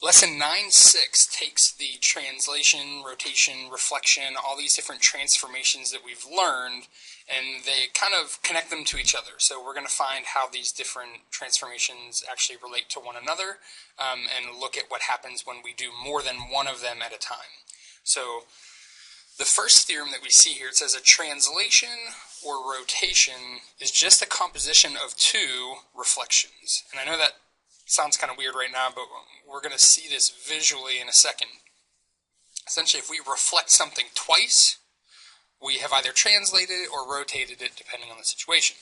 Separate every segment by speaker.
Speaker 1: Lesson 9.6 takes the translation, rotation, reflection, all these different transformations that we've learned, and they kind of connect them to each other. So we're going to find how these different transformations actually relate to one another, and look at what happens when we do more than one of them at a time. So the first theorem that we see here, it says a translation or rotation is just a composition of two reflections. And I know that sounds kind of weird right now, but we're going to see this visually in a second. Essentially, if we reflect something twice, we have either translated or rotated it depending on the situation.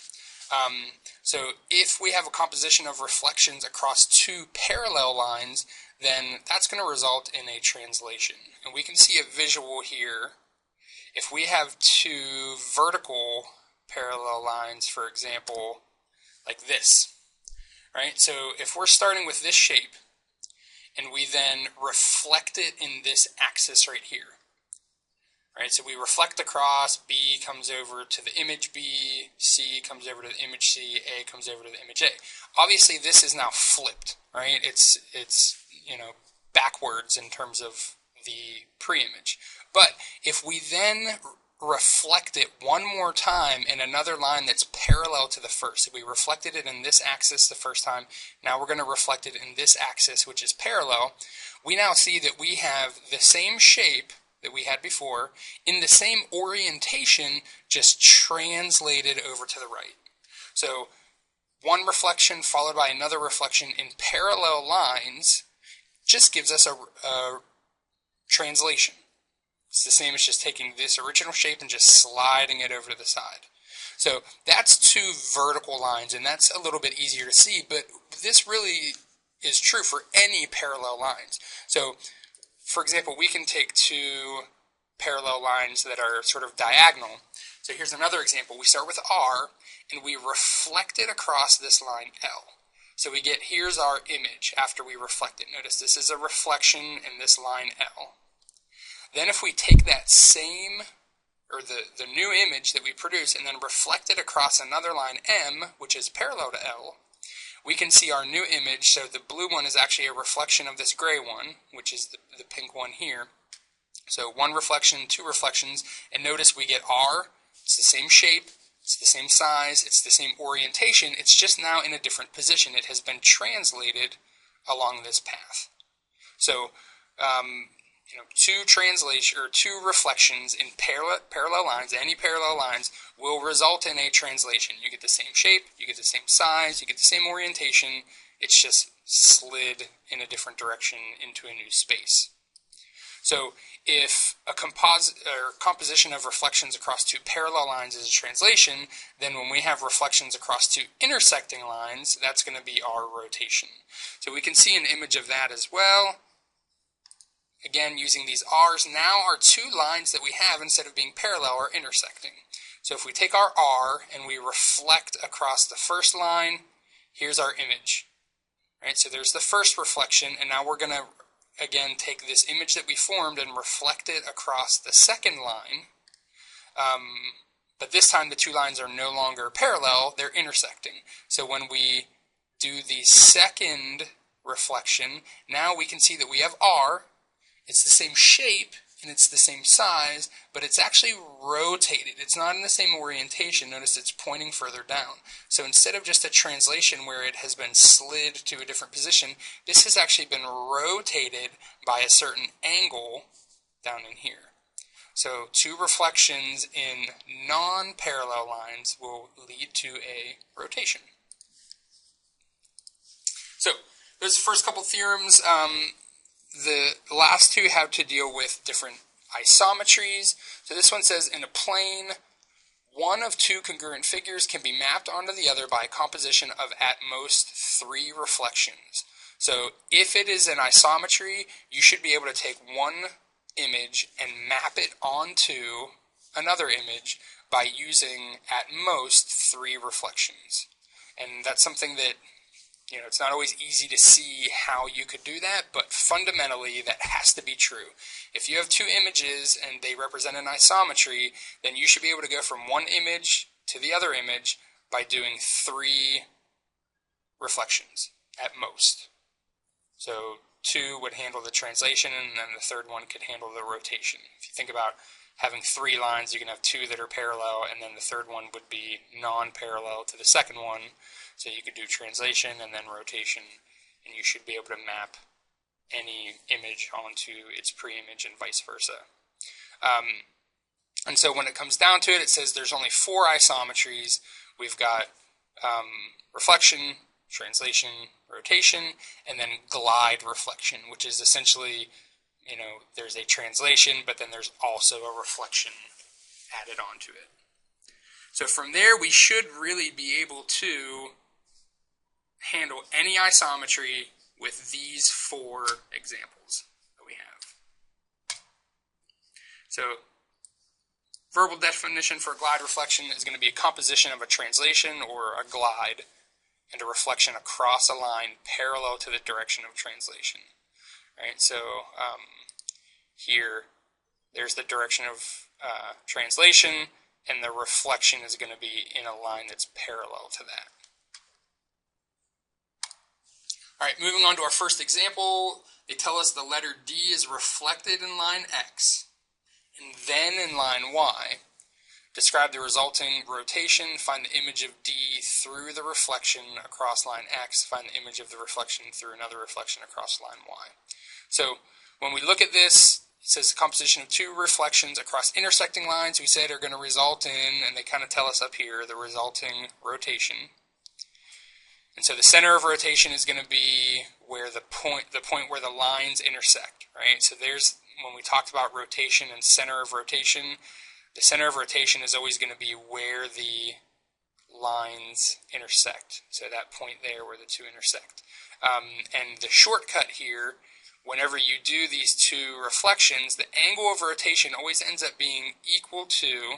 Speaker 1: So if we have a composition of reflections across two parallel lines, then that's going to result in a translation. And we can see a visual here. If we have two vertical parallel lines, for example, like this, right? So if we're starting with this shape, and we then reflect it in this axis right here, right? So we reflect across, B comes over to the image B, C comes over to the image C, A comes over to the image A. Obviously, this is now flipped, right? It's backwards in terms of the pre-image. But if we then reflect it one more time in another line that's parallel to the first. So we reflected it in this axis the first time. Now we're going to reflect it in this axis, which is parallel. We now see that we have the same shape that we had before in the same orientation, just translated over to the right. So one reflection followed by another reflection in parallel lines just gives us a translation. It's the same as just taking this original shape and just sliding it over to the side. So that's two vertical lines, and that's a little bit easier to see, but this really is true for any parallel lines. So, for example, we can take two parallel lines that are sort of diagonal. So here's another example. We start with R, and we reflect it across this line L. So we get, here's our image after we reflect it. Notice this is a reflection in this line L. Then if we take that same, or the new image that we produce, and then reflect it across another line M, which is parallel to L, we can see our new image. So the blue one is actually a reflection of this gray one, which is the pink one here. So one reflection, two reflections, and notice we get R. It's the same shape, it's the same size, it's the same orientation. It's just now in a different position. It has been translated along this path. So, two reflections in parallel lines, any parallel lines, will result in a translation. You get the same shape, you get the same size, you get the same orientation. It's just slid in a different direction into a new space. So if a composition of reflections across two parallel lines is a translation, then when we have reflections across two intersecting lines, that's going to be our rotation. So we can see an image of that as well. Again, using these R's, now our two lines that we have, instead of being parallel, are intersecting. So if we take our R and we reflect across the first line, here's our image. Right? So there's the first reflection, and now we're going to, again, take this image that we formed and reflect it across the second line. But this time the two lines are no longer parallel, they're intersecting. So when we do the second reflection, now we can see that we have R. It's the same shape and it's the same size, but it's actually rotated. It's not in the same orientation. Notice it's pointing further down. So instead of just a translation where it has been slid to a different position, this has actually been rotated by a certain angle down in here. So two reflections in non-parallel lines will lead to a rotation. So those first couple theorems. The last two have to deal with different isometries. So this one says, in a plane, one of two congruent figures can be mapped onto the other by a composition of at most three reflections. So if it is an isometry, you should be able to take one image and map it onto another image by using at most three reflections. And that's something that it's not always easy to see how you could do that, but fundamentally that has to be true. If you have two images and they represent an isometry, then you should be able to go from one image to the other image by doing three reflections at most. So 2 would handle the translation, and then the third one could handle the rotation. If you think about having 3 lines, you can have 2 that are parallel, and then the third one would be non-parallel to the second one. So you could do translation and then rotation, and you should be able to map any image onto its pre-image and vice versa. And so when it comes down to it, it says there's only 4 isometries. We've got reflection, translation, rotation, and then glide reflection, which is essentially, there's a translation, but then there's also a reflection added onto it. So from there, we should really be able to handle any isometry with these 4 examples that we have. So verbal definition for a glide reflection is going to be a composition of a translation or a glide and a reflection across a line parallel to the direction of translation. Right? So here, there's the direction of translation, and the reflection is going to be in a line that's parallel to that. All right, moving on to our first example, they tell us the letter D is reflected in line X, and then in line Y. Describe the resulting rotation, find the image of D through the reflection across line X, find the image of the reflection through another reflection across line Y. So when we look at this, it says the composition of 2 reflections across intersecting lines we said are going to result in, and they kind of tell us up here, the resulting rotation. And so the center of rotation is going to be where the point where the lines intersect, right? So there's, when we talked about rotation and center of rotation, the center of rotation is always going to be where the lines intersect. So that point there where the 2 intersect. And the shortcut here, whenever you do these 2 reflections, the angle of rotation always ends up being equal to,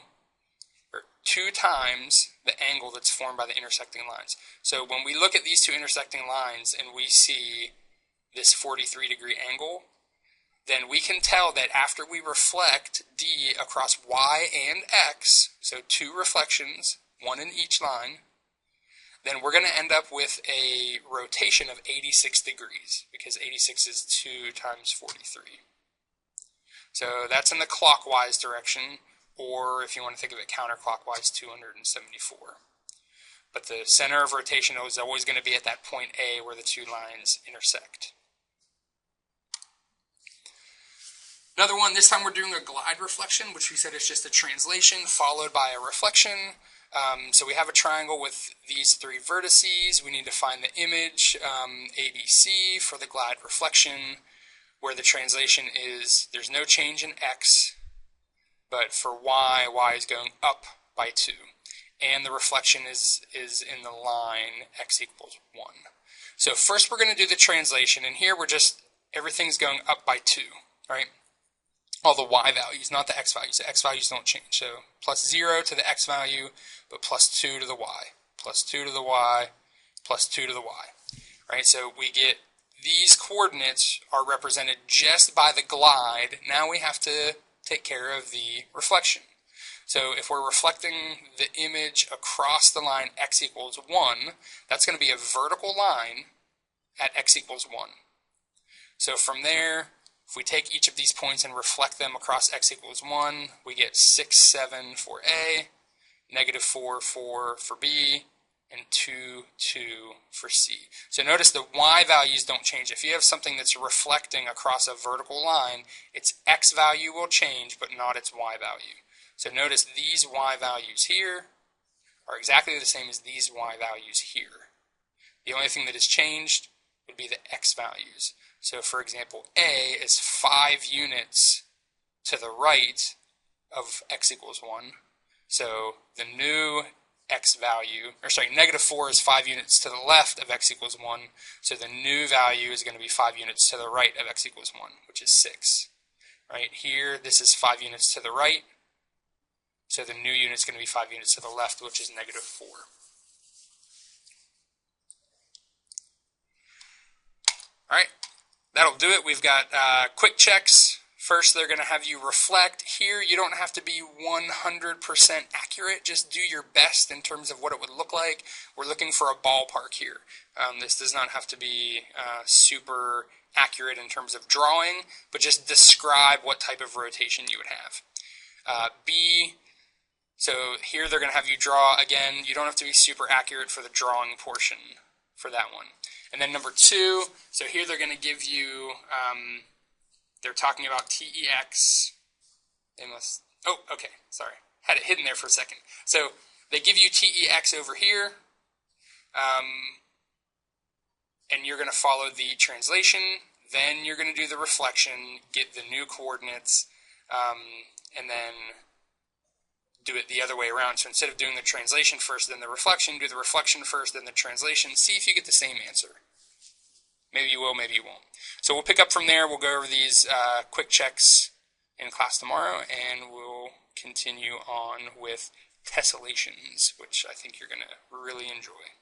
Speaker 1: or 2 times, the angle that's formed by the intersecting lines. So when we look at these 2 intersecting lines and we see this 43-degree angle, then we can tell that after we reflect D across Y and X, so 2 reflections, 1 in each line, then we're going to end up with a rotation of 86 degrees, because 86 is 2 times 43. So that's in the clockwise direction, or if you want to think of it counterclockwise, 274. But the center of rotation is always going to be at that point A where the 2 lines intersect. Another one, this time we're doing a glide reflection, which we said is just a translation followed by a reflection. So we have a triangle with these 3 vertices. We need to find the image, ABC, for the glide reflection, where the translation is there's no change in X, but for Y, Y is going up by 2. And the reflection is in the line X equals 1. So first we're going to do the translation, and here everything's going up by 2, right? All the Y values, not the X values. The X values don't change. So plus 0 to the X value, but plus 2 to the Y. Plus 2 to the Y, plus 2 to the Y. Right? So we get these coordinates are represented just by the glide. Now we have to take care of the reflection. So if we're reflecting the image across the line X equals 1, that's going to be a vertical line at X equals 1. So from there, if we take each of these points and reflect them across X equals 1, we get 6, 7 for A, -4, 4 for B, and 2, 2 for C. So notice the Y values don't change. If you have something that's reflecting across a vertical line, its X value will change, but not its Y value. So notice these Y values here are exactly the same as these Y values here. The only thing that has changed would be the X values. So for example, A is 5 units to the right of X equals 1. So the new X value, -4 is 5 units to the left of X equals 1. So the new value is going to be 5 units to the right of X equals 1, which is 6. Right here, this is 5 units to the right. So the new unit is going to be 5 units to the left, which is -4. All right, that'll do it. We've got quick checks First, they're going to have you reflect. Here, you don't have to be 100% accurate. Just do your best in terms of what it would look like. We're looking for a ballpark here. This does not have to be super accurate in terms of drawing, but just describe what type of rotation you would have. B, so here they're going to have you draw. Again, you don't have to be super accurate for the drawing portion for that one. And then number 2, so here they're going to give you, they're talking about TEX. They must, oh, okay, sorry. Had it hidden there for a second. So they give you TEX over here, and you're going to follow the translation. Then you're going to do the reflection, get the new coordinates, and then do it the other way around. So instead of doing the translation first, then the reflection, do the reflection first, then the translation. See if you get the same answer. Maybe you will, maybe you won't. So we'll pick up from there. We'll go over these quick checks in class tomorrow, and we'll continue on with tessellations, which I think you're going to really enjoy.